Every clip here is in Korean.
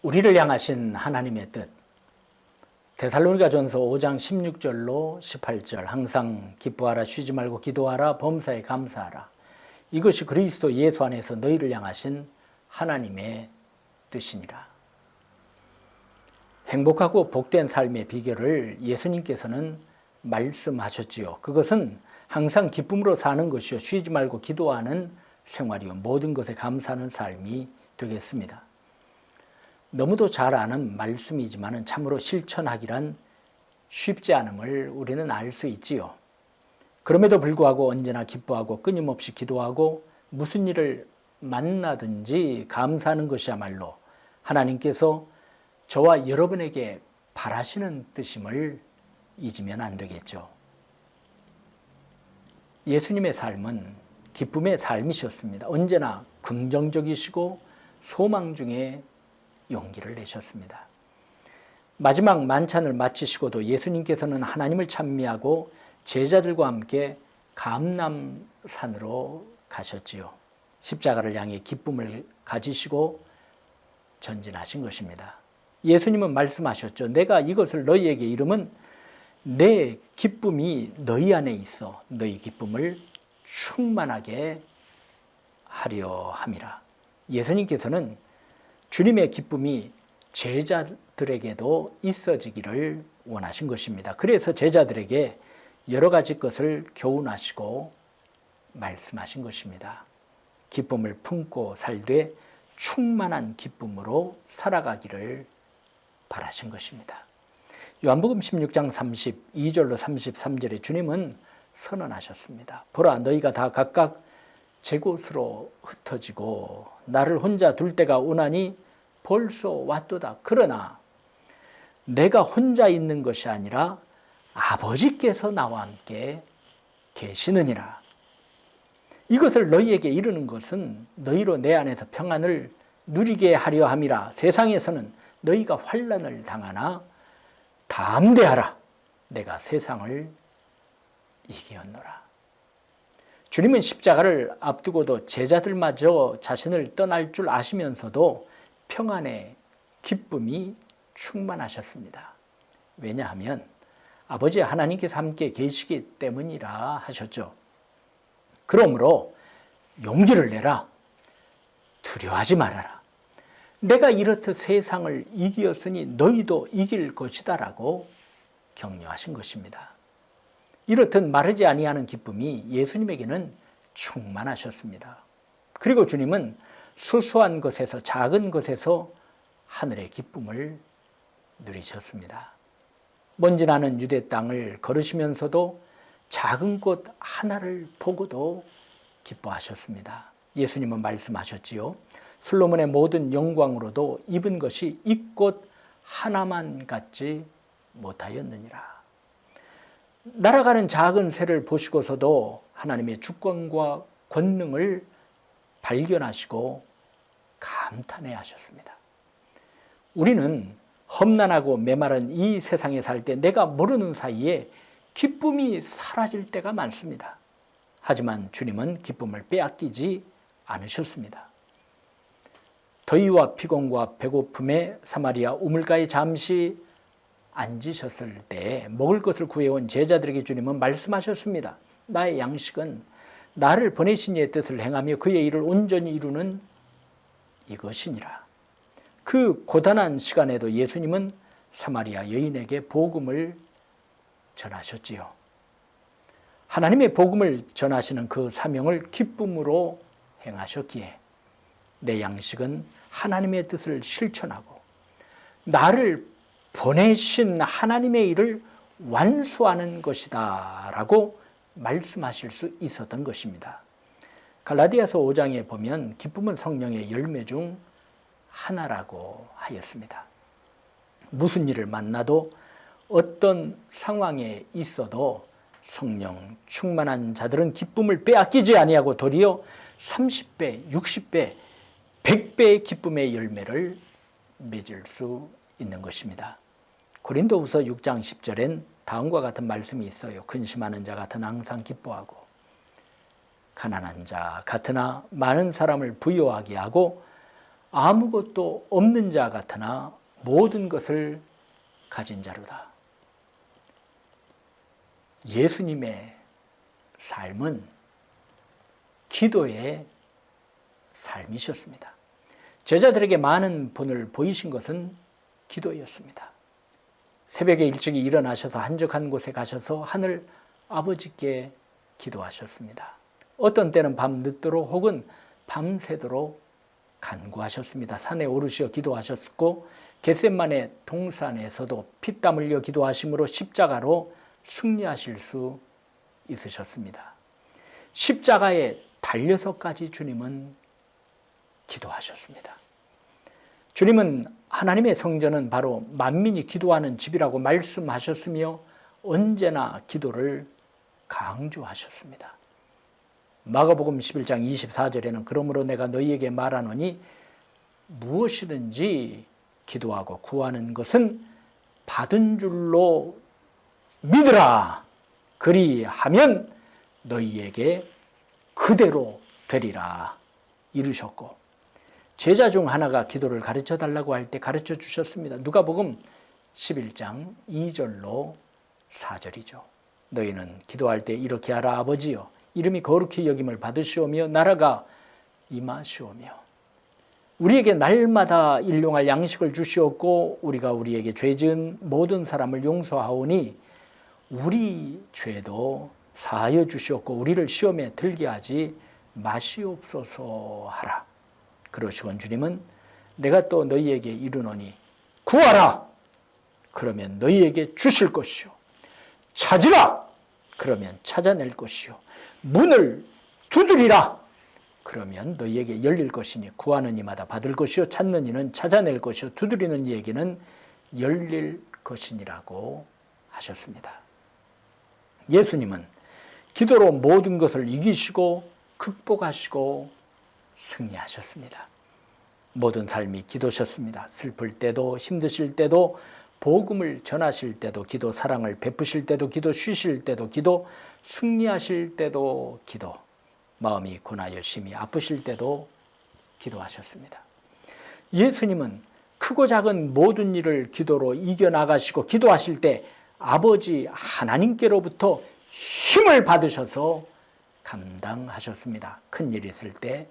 우리를 향하신 하나님의 뜻, 데살로니가전서 5장 16절로 18절, 항상 기뻐하라, 쉬지 말고 기도하라, 범사에 감사하라. 이것이 그리스도 예수 안에서 너희를 향하신 하나님의 뜻이니라. 행복하고 복된 삶의 비결을 예수님께서는 말씀하셨지요. 그것은 항상 기쁨으로 사는 것이요, 쉬지 말고 기도하는 생활이요, 모든 것에 감사하는 삶이 되겠습니다. 너무도 잘 아는 말씀이지만 참으로 실천하기란 쉽지 않음을 우리는 알 수 있지요. 그럼에도 불구하고 언제나 기뻐하고 끊임없이 기도하고 무슨 일을 만나든지 감사하는 것이야말로 하나님께서 저와 여러분에게 바라시는 뜻임을 잊으면 안 되겠죠. 예수님의 삶은 기쁨의 삶이셨습니다. 언제나 긍정적이시고 소망 중에 용기를 내셨습니다. 마지막 만찬을 마치시고도 예수님께서는 하나님을 찬미하고 제자들과 함께 감람산으로 가셨지요. 십자가를 향해 기쁨을 가지시고 전진하신 것입니다. 예수님은 말씀하셨죠. 내가 이것을 너희에게 이름은 내 기쁨이 너희 안에 있어 너희 기쁨을 충만하게 하려 함이라. 예수님께서는 주님의 기쁨이 제자들에게도 있어지기를 원하신 것입니다. 그래서 제자들에게 여러 가지 것을 교훈하시고 말씀하신 것입니다. 기쁨을 품고 살되 충만한 기쁨으로 살아가기를 바라신 것입니다. 요한복음 16장 32절로 33절에 주님은 선언하셨습니다. 보라, 너희가 다 각각 제 곳으로 흩어지고 나를 혼자 둘 때가 오나니 벌써 왔도다. 그러나 내가 혼자 있는 것이 아니라 아버지께서 나와 함께 계시느니라. 이것을 너희에게 이르는 것은 너희로 내 안에서 평안을 누리게 하려 함이라. 세상에서는 너희가 환난을 당하나 담대하라. 내가 세상을 이기었노라. 주님은 십자가를 앞두고도 제자들마저 자신을 떠날 줄 아시면서도 평안의 기쁨이 충만하셨습니다. 왜냐하면 아버지 하나님께서 함께 계시기 때문이라 하셨죠. 그러므로 용기를 내라. 두려워하지 말아라. 내가 이렇듯 세상을 이기었으니 너희도 이길 것이다 라고 격려하신 것입니다. 이렇듯 마르지 아니하는 기쁨이 예수님에게는 충만하셨습니다. 그리고 주님은 소소한 것에서 작은 것에서 하늘의 기쁨을 누리셨습니다. 먼지 나는 유대 땅을 걸으시면서도 작은 꽃 하나를 보고도 기뻐하셨습니다. 예수님은 말씀하셨지요. 솔로몬의 모든 영광으로도 입은 것이 이 꽃 하나만 같지 못하였느니라. 날아가는 작은 새를 보시고서도 하나님의 주권과 권능을 발견하시고 감탄해 하셨습니다. 우리는 험난하고 메마른 이 세상에 살 때 내가 모르는 사이에 기쁨이 사라질 때가 많습니다. 하지만 주님은 기쁨을 빼앗기지 않으셨습니다. 더위와 피곤과 배고픔에 사마리아 우물가에 잠시 앉으셨을 때 먹을 것을 구해온 제자들에게 주님은 말씀하셨습니다. 나의 양식은 나를 보내신 이의 뜻을 행하며 그의 일을 온전히 이루는 이것이니라. 그 고단한 시간에도 예수님은 사마리아 여인에게 복음을 전하셨지요. 하나님의 복음을 전하시는 그 사명을 기쁨으로 행하셨기에 내 양식은 하나님의 뜻을 실천하고 나를 보내신 하나님의 일을 완수하는 것이다 라고 말씀하실 수 있었던 것입니다. 갈라디아서 5장에 보면 기쁨은 성령의 열매 중 하나라고 하였습니다. 무슨 일을 만나도 어떤 상황에 있어도 성령 충만한 자들은 기쁨을 빼앗기지 아니하고 도리어 30배, 60배, 100배의 기쁨의 열매를 맺을 수 있는 것입니다. 고린도후서 6장 10절엔 다음과 같은 말씀이 있어요. 근심하는 자 같으나 항상 기뻐하고 가난한 자 같으나 많은 사람을 부유하게 하고 아무것도 없는 자 같으나 모든 것을 가진 자로다. 예수님의 삶은 기도의 삶이셨습니다. 제자들에게 많은 본을 보이신 것은 기도였습니다. 새벽에 일찍이 일어나셔서 한적한 곳에 가셔서 하늘 아버지께 기도하셨습니다. 어떤 때는 밤 늦도록 혹은 밤새도록 간구하셨습니다. 산에 오르시어 기도하셨고 겟셋마네 동산에서도 피땀 흘려 기도하심으로 십자가로 승리하실 수 있으셨습니다. 십자가에 달려서까지 주님은 기도하셨습니다. 주님은 하나님의 성전은 바로 만민이 기도하는 집이라고 말씀하셨으며 언제나 기도를 강조하셨습니다. 마가복음 11장 24절에는 그러므로 내가 너희에게 말하노니 무엇이든지 기도하고 구하는 것은 받은 줄로 믿으라. 그리하면 너희에게 그대로 되리라 이르셨고, 제자 중 하나가 기도를 가르쳐 달라고 할 때 가르쳐 주셨습니다. 누가복음 11장 2절로 4절이죠. 너희는 기도할 때 이렇게 하라. 아버지여, 이름이 거룩히 여김을 받으시오며 나라가 임하시오며 우리에게 날마다 일용할 양식을 주시옵고 우리가 우리에게 죄 지은 모든 사람을 용서하오니 우리 죄도 사하여 주시옵고 우리를 시험에 들게 하지 마시옵소서 하라. 그러시곤 주님은 내가 또 너희에게 이르노니 구하라. 그러면 너희에게 주실 것이요. 찾으라. 그러면 찾아낼 것이요. 문을 두드리라. 그러면 너희에게 열릴 것이니 구하는 이마다 받을 것이요 찾는 이는 찾아낼 것이요 두드리는 이에게는 열릴 것이니라고 하셨습니다. 예수님은 기도로 모든 것을 이기시고 극복하시고 승리하셨습니다. 모든 삶이 기도셨습니다. 슬플 때도 힘드실 때도 복음을 전하실 때도 기도, 사랑을 베푸실 때도 기도, 쉬실 때도 기도, 승리하실 때도 기도, 마음이 고나여 심히 아프실 때도 기도하셨습니다. 예수님은 크고 작은 모든 일을 기도로 이겨나가시고 기도하실 때 아버지 하나님께로부터 힘을 받으셔서 감당하셨습니다. 큰 일이 있을 때,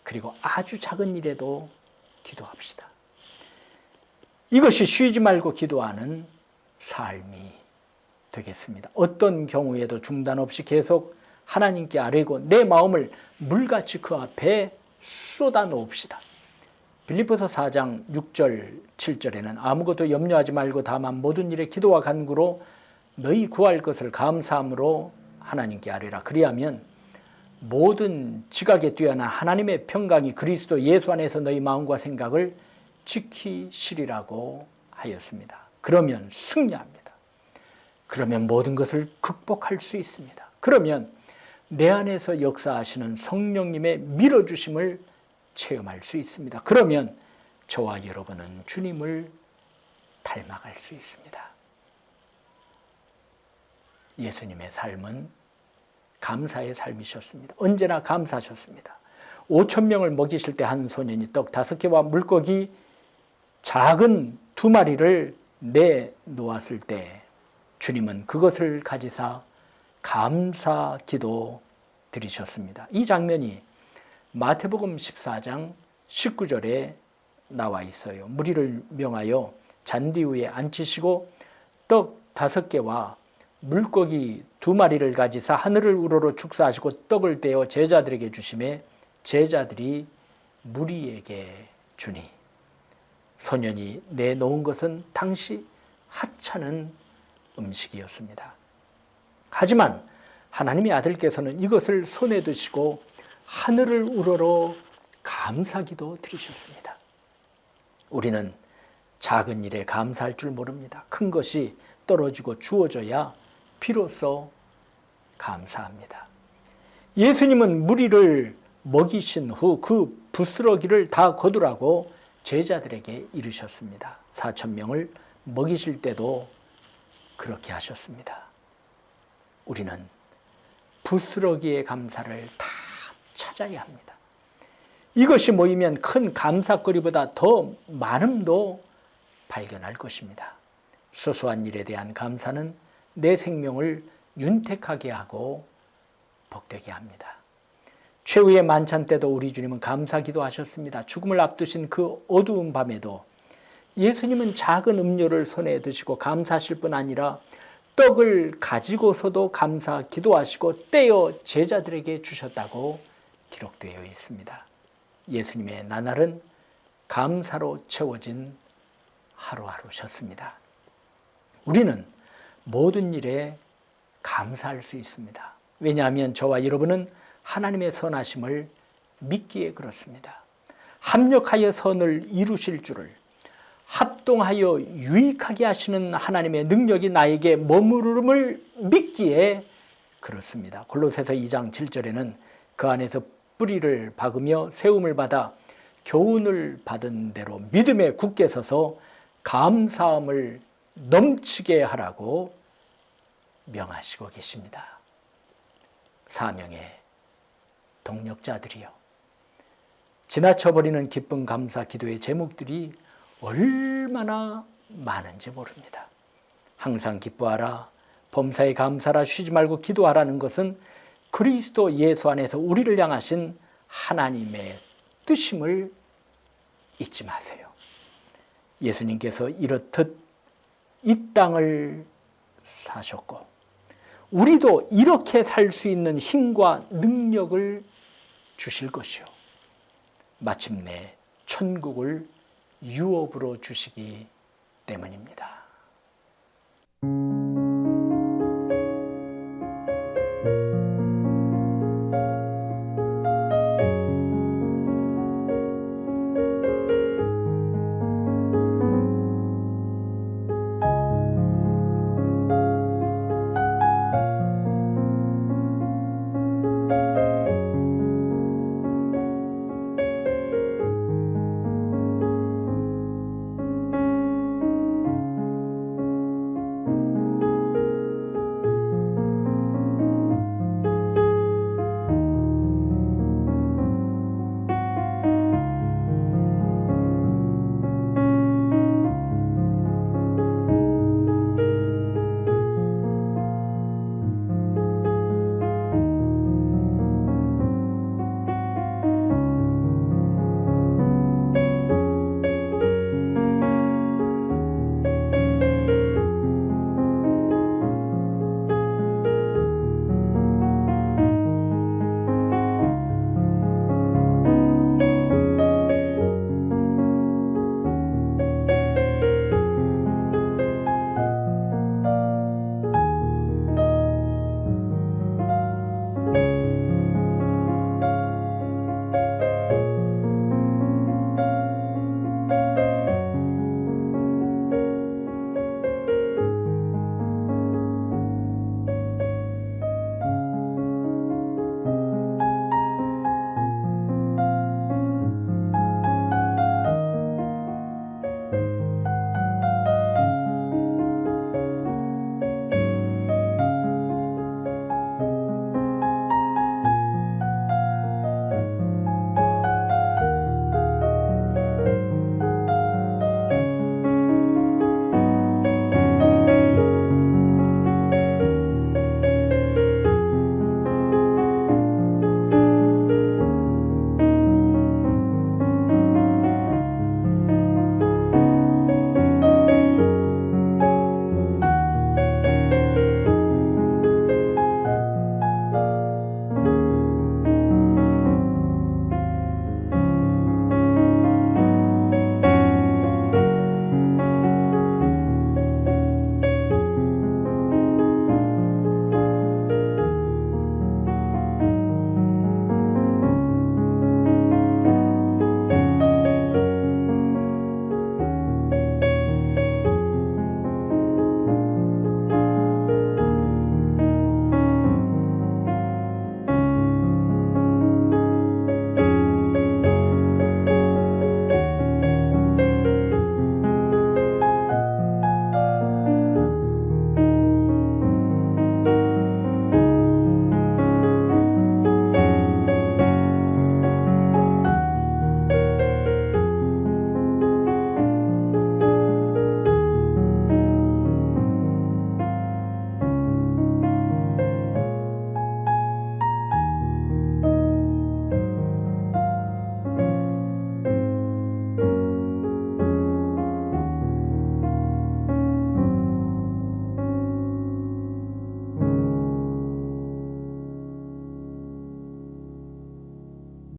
그리고 아주 작은 일에도 기도합시다. 이것이 쉬지 말고 기도하는 삶이 되겠습니다. 어떤 경우에도 중단 없이 계속 하나님께 아뢰고 내 마음을 물같이 그 앞에 쏟아놓읍시다. 빌립보서 4장 6절 7절에는 아무것도 염려하지 말고 다만 모든 일에 기도와 간구로 너희 구할 것을 감사함으로 하나님께 아뢰라. 그리하면 모든 지각에 뛰어난 하나님의 평강이 그리스도 예수 안에서 너희 마음과 생각을 지키시리라고 하였습니다. 그러면 승리합니다. 그러면 모든 것을 극복할 수 있습니다. 그러면 내 안에서 역사하시는 성령님의 밀어주심을 체험할 수 있습니다. 그러면 저와 여러분은 주님을 닮아갈 수 있습니다. 예수님의 삶은 감사의 삶이셨습니다. 언제나 감사하셨습니다. 5,000명을 먹이실 때 한 소년이 떡 5개와 물고기 작은 2마리를 내놓았을 때 주님은 그것을 가지사 감사 기도 드리셨습니다. 이 장면이 마태복음 14장 19절에 나와 있어요. 무리를 명하여 잔디 위에 앉히시고 떡 5개와 물고기 2마리를 가지사 하늘을 우러러 축사하시고 떡을 떼어 제자들에게 주시매 제자들이 무리에게 주니 소년이 내놓은 것은 당시 하찮은 음식이었습니다. 하지만 하나님의 아들께서는 이것을 손에 드시고 하늘을 우러러 감사기도 드리셨습니다. 우리는 작은 일에 감사할 줄 모릅니다. 큰 것이 떨어지고 주어져야 비로소 감사합니다. 예수님은 무리를 먹이신 후 그 부스러기를 다 거두라고 제자들에게 이르셨습니다. 4,000명을 먹이실 때도 그렇게 하셨습니다. 우리는 부스러기의 감사를 다 찾아야 합니다. 이것이 모이면 큰 감사거리보다 더 많음도 발견할 것입니다. 소소한 일에 대한 감사는 내 생명을 윤택하게 하고 복되게 합니다. 최후의 만찬 때도 우리 주님은 감사기도 하셨습니다. 죽음을 앞두신 그 어두운 밤에도 예수님은 작은 음료를 손에 드시고 감사하실 뿐 아니라 떡을 가지고서도 감사 기도하시고 떼어 제자들에게 주셨다고 기록되어 있습니다. 예수님의 나날은 감사로 채워진 하루하루셨습니다. 우리는 모든 일에 감사할 수 있습니다. 왜냐하면 저와 여러분은 하나님의 선하심을 믿기에 그렇습니다. 합력하여 선을 이루실 줄을, 합동하여 유익하게 하시는 하나님의 능력이 나에게 머무름을 믿기에 그렇습니다. 골로새서 2장 7절에는 그 안에서 뿌리를 박으며 세움을 받아 교훈을 받은 대로 믿음에 굳게 서서 감사함을 넘치게 하라고 명하시고 계십니다. 사명의 동력자들이요, 지나쳐버리는 기쁨 감사 기도의 제목들이 얼마나 많은지 모릅니다. 항상 기뻐하라, 범사에 감사라, 쉬지 말고 기도하라는 것은 그리스도 예수 안에서 우리를 향하신 하나님의 뜻임을 잊지 마세요. 예수님께서 이렇듯 이 땅을 사셨고 우리도 이렇게 살 수 있는 힘과 능력을 주실 것이요, 마침내 천국을 유업으로 주시기 때문입니다.